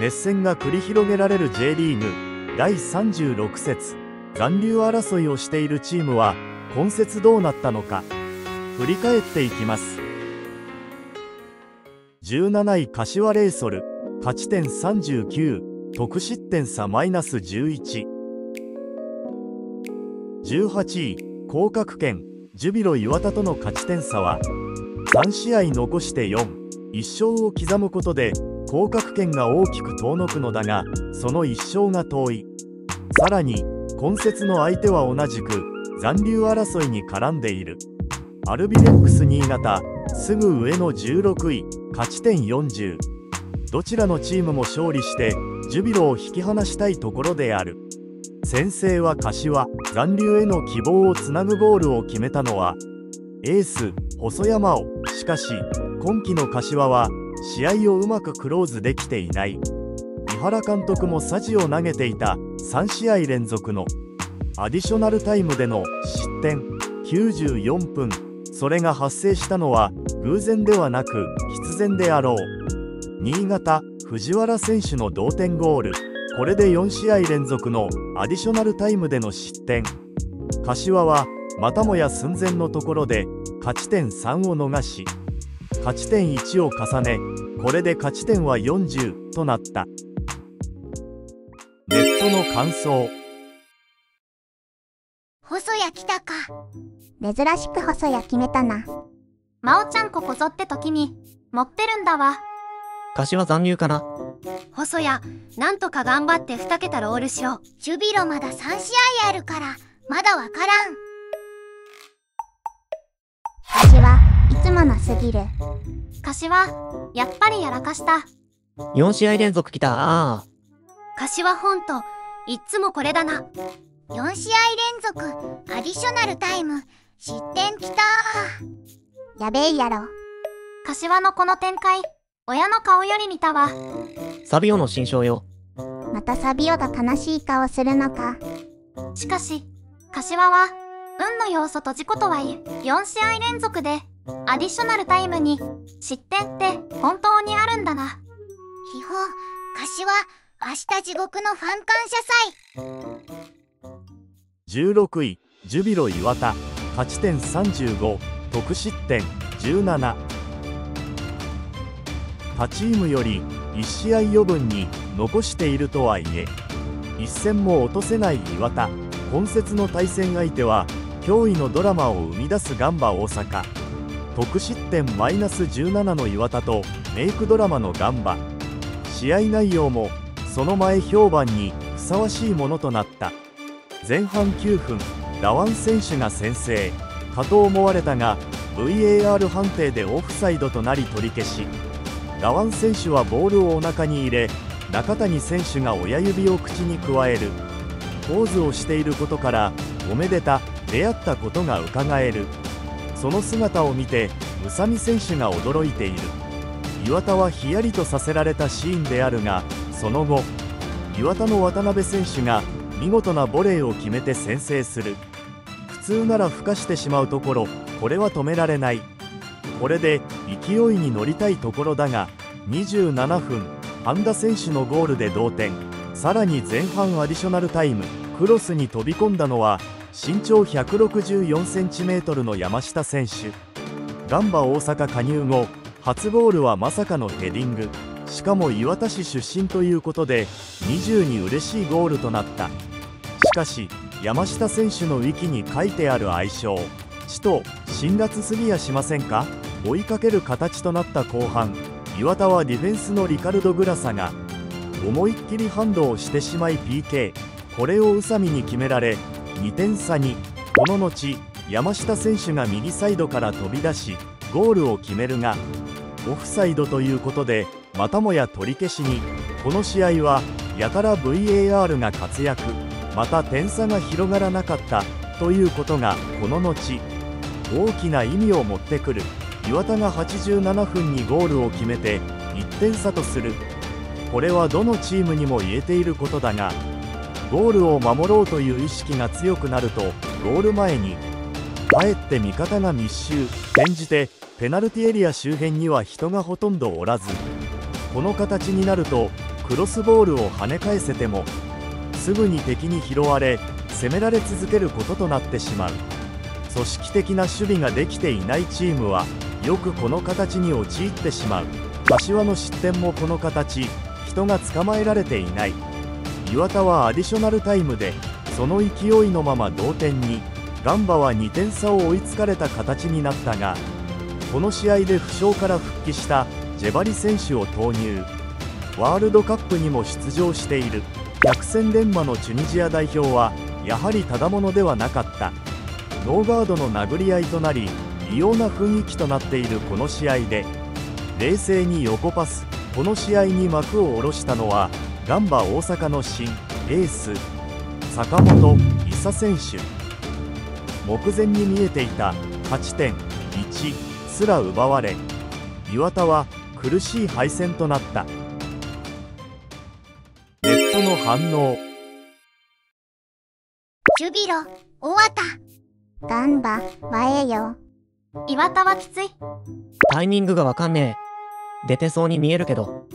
熱戦が繰り広げられる J リーグ第36節、残留争いをしているチームは今節どうなったのか振り返っていきます。17位柏レイソル、勝ち点39、得失点差-11。18位降格圏ジュビロ磐田との勝ち点差は3試合残して4、1勝を刻むことで降格圏が大きく遠のくのだが、その1勝が遠い。さらに今節の相手は同じく残留争いに絡んでいるアルビレックス新潟、すぐ上の16位、勝ち点40。どちらのチームも勝利してジュビロを引き離したいところである。先制は柏、残留への希望をつなぐゴールを決めたのはエース細山尾。しかし今季の柏は試合をうまくクローズできていない。井原監督もサジを投げていた3試合連続のアディショナルタイムでの失点94分。それが発生したのは偶然ではなく必然であろう。新潟藤原選手の同点ゴール、これで4試合連続のアディショナルタイムでの失点。柏はまたもや寸前のところで勝ち点3を逃し、勝ち点1を重ね、これで勝ち点は40となった。ネットの感想。細谷来たか。珍しく細谷決めたな。真央ちゃんここぞって時に持ってるんだわ。柏残留かな。細谷、なんとか頑張って2桁ロールしろ。ジュビロまだ3試合あるからまだわからん。柏いつものすぎる。柏やっぱりやらかした。4試合連続きた。柏ほんといっつもこれだな。4試合連続アディショナルタイム失点きた。やべえやろ。柏のこの展開、親の顔より見たわ。サビオの新章よ。またサビオが悲しい顔するのか。しかし柏は運の要素と事故とはいえ4試合連続でアディショナルタイムに失点って本当にあるんだな。秘宝柏明日地獄のファン感謝祭。16位ジュビロ磐田、勝ち点35、得失点17。他チームより1試合余分に残しているとはいえ一戦も落とせない磐田。今節の対戦相手は驚異のドラマを生み出すガンバ大阪。得失点-17の磐田とメイクドラマのガンバ。試合内容もその前評判にふさわしいものとなった。前半9分、ダワン選手が先制かと思われたが VAR 判定でオフサイドとなり取り消し。ダワン選手はボールをお腹に入れ、中谷選手が親指を口にくわえるポーズをしていることからおめでた出会ったことがうかがえる。その姿を見て宇佐美選手が驚いている。磐田はヒヤリとさせられたシーンであるが、その後磐田の渡辺選手が見事なボレーを決めて先制する。普通ならふかしてしまうところ、これは止められない。これで勢いに乗りたいところだが、27分半田選手のゴールで同点。さらに前半アディショナルタイム、クロスに飛び込んだのは身長164センチメートルの山下選手。ガンバ大阪加入後初ゴールはまさかのヘディング。しかも磐田市出身ということで20に嬉しいゴールとなった。しかし山下選手のウィキに書いてある愛称ちと辛辣すぎやしませんか。追いかける形となった後半、磐田はディフェンスのリカルド・グラサが思いっきりハンドをしてしまい PK。 これを宇佐美に決められ2点差に。この後山下選手が右サイドから飛び出しゴールを決めるがオフサイドということでまたもや取り消しに。この試合はやたら VAR が活躍。また点差が広がらなかったということがこの後大きな意味を持ってくる。磐田が87分にゴールを決めて1点差とする。これはどのチームにも言えていることだが、ゴールを守ろうという意識が強くなるとゴール前にかえって味方が密集。転じてペナルティエリア周辺には人がほとんどおらず、この形になるとクロスボールを跳ね返せてもすぐに敵に拾われ攻められ続けることとなってしまう。組織的な守備ができていないチームはよくこの形に陥ってしまう。柏の失点もこの形、人が捕まえられていない。磐田はアディショナルタイムでその勢いのまま同点に、ガンバは2点差を追いつかれた形になったが、この試合で負傷から復帰したジェバリ選手を投入。ワールドカップにも出場している百戦錬磨のチュニジア代表はやはりただものではなかった。ノーガードの殴り合いとなり異様な雰囲気となっているこの試合で冷静に横パス。この試合に幕を下ろしたのはガンバ大阪の新エース坂本勇選手。目前に見えていた勝ち点1すら奪われ、磐田は苦しい敗戦となった。ネットの反応。ジュビロ、尾形。ガンバ、前よ。岩田はきつい。タイミングがわかんねえ。出てそうに見えるけど。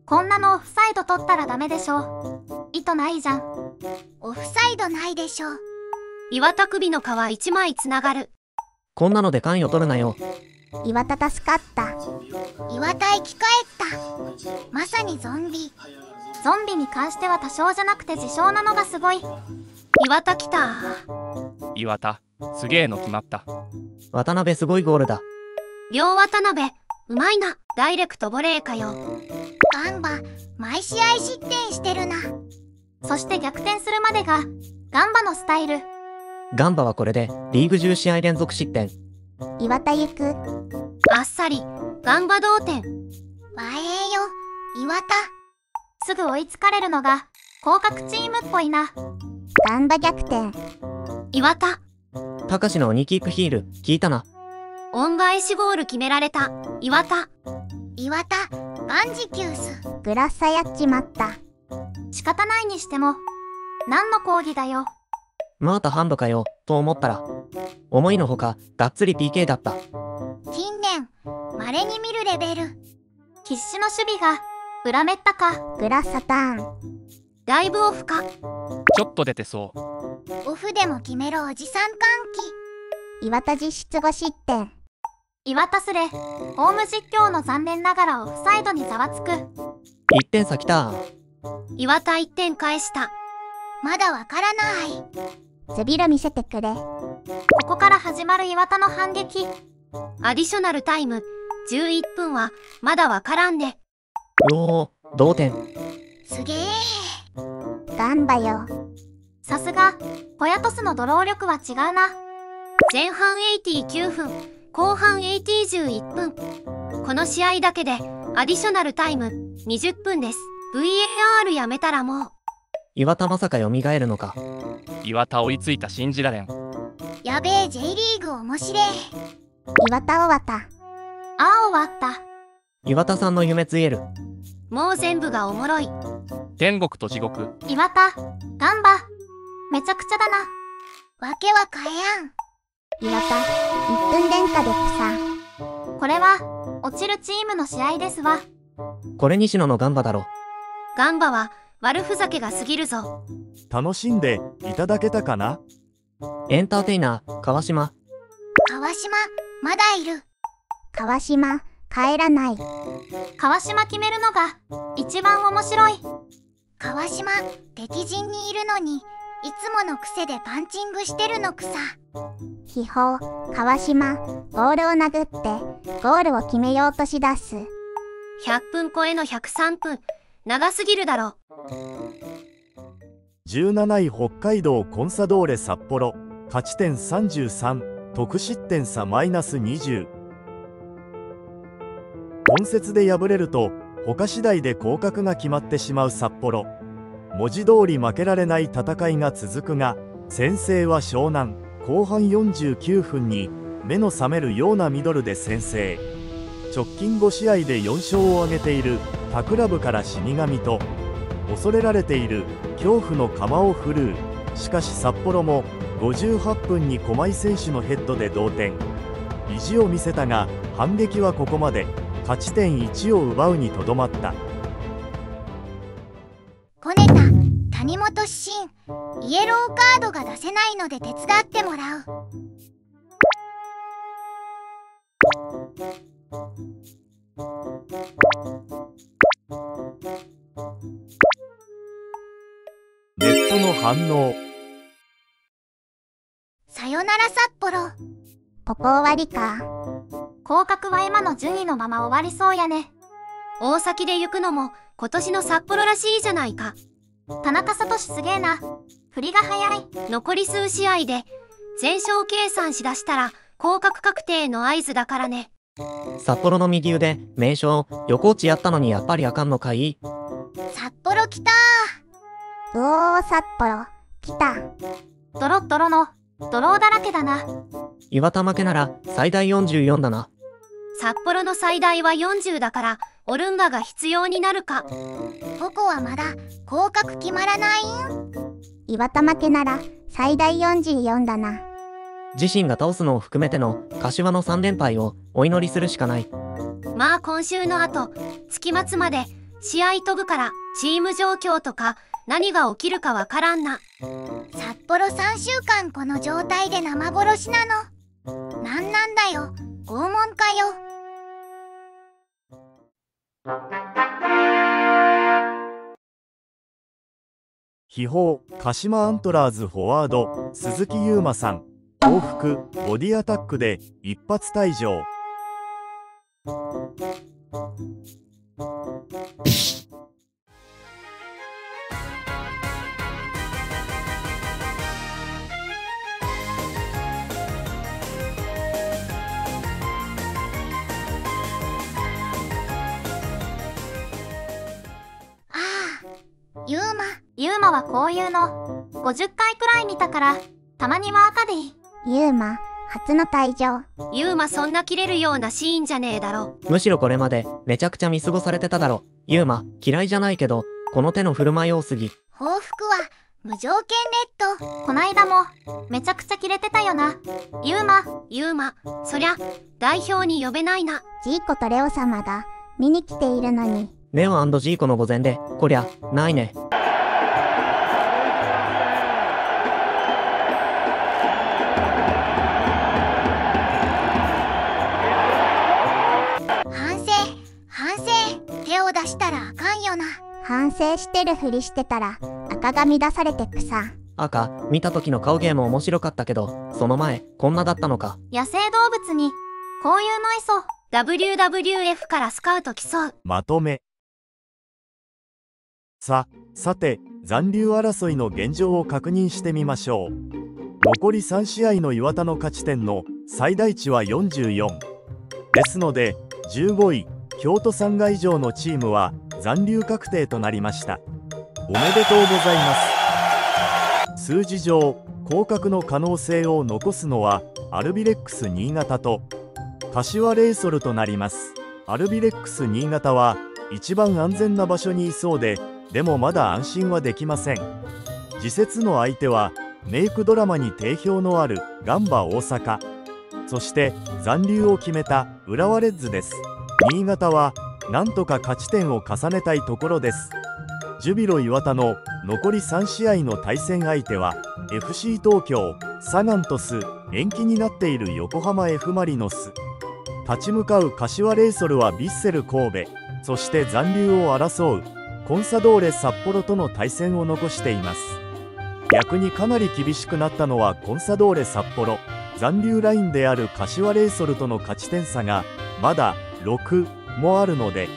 こんなのオフサイド取ったらダメでしょ。意図ないじゃん。オフサイドないでしょ。岩田首の皮1枚つながる。こんなので関与取るなよ。岩田助かった。岩田生き返った。まさにゾンビ。ゾンビに関しては多少じゃなくて自称なのがすごい。岩田来た。岩田、すげえの決まった。渡辺すごいゴールだ。両渡辺、うまいな。ダイレクトボレーかよ。ガンバ、毎試合失点してるな。そして逆転するまでがガンバのスタイル。ガンバはこれでリーグ10試合連続失点。岩田行く。あっさり、ガンバ同点。前よ、岩田。すぐ追いつかれるのが降格チームっぽいな。ガンバ逆転。岩田。高志の2キークヒール聞いたな。恩返しゴール決められた。岩田。岩田、バンジキュース。グラッサやっちまった。仕方ないにしても何の抗議だよ。またハンドかよと思ったら思いのほかがっつり PK だった。近年稀に見るレベル。必死の守備が裏めったか。グラッサターン。だいぶオフか。ちょっと出てそう。オフでも決めるおじさん歓喜。岩田実質5失点。岩田スレ、ホーム実況の残念ながらオフサイドにざわつく。1点差きた。岩田1点返した。まだわからない。背広見せてくれ。ここから始まる岩田の反撃。アディショナルタイム11分はまだわからんで。うおー、同点。すげえ。ガンバよ。さすがポヤトスのドロー力は違うな。前半89分、後半11分。この試合だけでアディショナルタイム20分です。VAR やめたらもう。岩田まさか蘇るのか。岩田追いついた、信じられん。やべえ、 J リーグ面白え。岩田尾形。ああ、終わった。岩田さんの夢つえる。もう全部がおもろい。天国と地獄。岩田、ガンバ、めちゃくちゃだな。わけは変えやん。岩田、1分連下で草。これは落ちるチームの試合ですわ。これ西野のガンバだろ。ガンバは悪ふざけが過ぎるぞ。楽しんでいただけたかな。エンターテイナー川島。川島、まだいる。川島、帰らない。川島決めるのが一番面白い。川島、敵陣にいるのにいつもの癖でパンチングしてるのくさ。秘宝、川島、ボールを殴ってゴールを決めようとしだす。100分超えの103分、長すぎるだろ。17位北海道コンサドーレ札幌、勝ち点33、得失点差-20。今節で敗れると他次第で降格が決まってしまう札幌。文字通り負けられない戦いが続くが、先制は湘南。後半49分に目の覚めるようなミドルで先制。直近5試合で4勝を挙げている他クラブから死神と恐れられている恐怖の釜を振るう。しかし札幌も58分に駒井選手のヘッドで同点。意地を見せたが反撃はここまで。勝ち点1を奪うにとどまった。谷本シン、イエローカードが出せないので手伝ってもらう。ネットの反応。さよなら札幌。ここ終わりか。降格は今の順位のまま終わりそうやね。大崎で行くのも今年の札幌らしいじゃないか。田中聡すげえな。振りが早い。残り数試合で全勝計算しだしたら降格確定の合図だからね。札幌の右腕、名将、横落ちやったのにやっぱりあかんのかい。札幌来たうおー、札幌来た。ドロッドロのドローだらけだな。岩田負けなら最大44だな。札幌の最大は40だからオルンバが必要になるか。ここはまだ降格決まらないん。岩田負けなら最大44だな。自身が倒すのを含めての柏の3連敗をお祈りするしかない。まあ今週の後、月末まで試合飛ぶからチーム状況とか何が起きるかわからんな。札幌3週間この状態で生殺しなの。なんなんだよ、拷問かよ。秘宝鹿島アントラーズフォワード鈴木優馬さん、報復ボディアタックで一発退場。ユーマユーマはこういうの50回くらい見たからたまには赤でいい。ユーマ初の退場。ユーマそんな切れるようなシーンじゃねえだろ。むしろこれまでめちゃくちゃ見過ごされてただろ。ユーマ嫌いじゃないけどこの手の振る舞い多すぎ。報復は無条件レッド。こないだもめちゃくちゃキレてたよな。ユーマそりゃ代表に呼べないな。ジーコとレオ様が見に来ているのに。ネオ&ジーコの御前でこりゃないね。反省。手を出したらあかんよな。反省してるふりしてたら赤髪出されてくさ。赤見た時の顔芸も面白かったけどその前こんなだったのか。野生動物にこういうのいそう。 WWF からスカウト競う。まとめ。さて残留争いの現状を確認してみましょう。残り3試合の岩田の勝ち点の最大値は44ですので、15位京都サンガ以上のチームは残留確定となりました。おめでとうございます。数字上降格の可能性を残すのはアルビレックス新潟と柏レイソルとなります。アルビレックス新潟は一番安全な場所にいそうでもまだ安心はできません。次節の相手はメイクドラマに定評のあるガンバ大阪、そして残留を決めた浦和レッズです。新潟はなんとか勝ち点を重ねたいところです。ジュビロ磐田の残り3試合の対戦相手は FC 東京、サガン鳥栖、延期になっている横浜 F マリノス、立ち向かう柏レイソルはヴィッセル神戸、そして残留を争うコンサドーレ札幌との対戦を残しています。逆にかなり厳しくなったのはコンサドーレ札幌。残留ラインである柏レイソルとの勝ち点差がまだ6もあるので、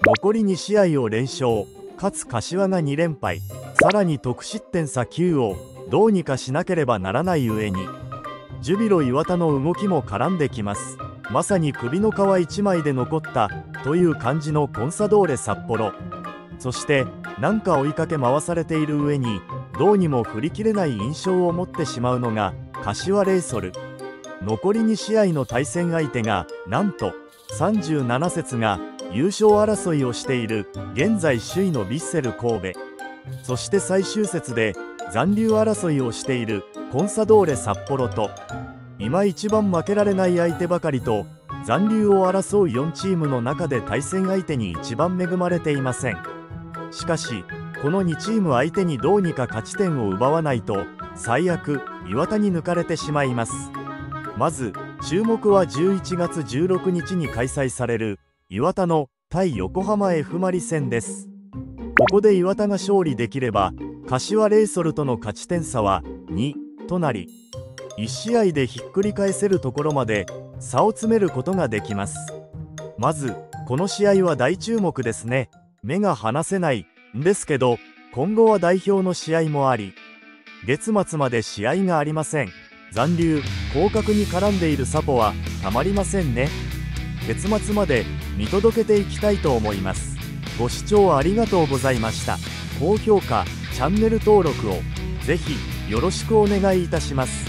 残り2試合を連勝かつ柏が2連敗、さらに得失点差9をどうにかしなければならない上にジュビロ磐田の動きも絡んできます。まさに首の皮1枚で残ったという感じのコンサドーレ札幌。そしてなんか追いかけ回されている上にどうにも振り切れない印象を持ってしまうのが柏レイソル。残り2試合の対戦相手がなんと37節が優勝争いをしている現在首位のヴィッセル神戸、そして最終節で残留争いをしているコンサドーレ札幌と、今一番負けられない相手ばかりと残留を争う4チームの中で対戦相手に一番恵まれていません。しかしこの2チーム相手にどうにか勝ち点を奪わないと最悪磐田に抜かれてしまいます。まず注目は11月16日に開催される磐田の対横浜 F マリ戦です。ここで磐田が勝利できれば柏レイソルとの勝ち点差は2となり、1試合でひっくり返せるところまで差を詰めることができます。まずこの試合は大注目ですね。目が離せないんですけど、今後は代表の試合もあり、月末まで試合がありません。残留降格に絡んでいるサポはたまりませんね。月末まで見届けていきたいと思います。ご視聴ありがとうございました。高評価、チャンネル登録をぜひよろしくお願いいたします。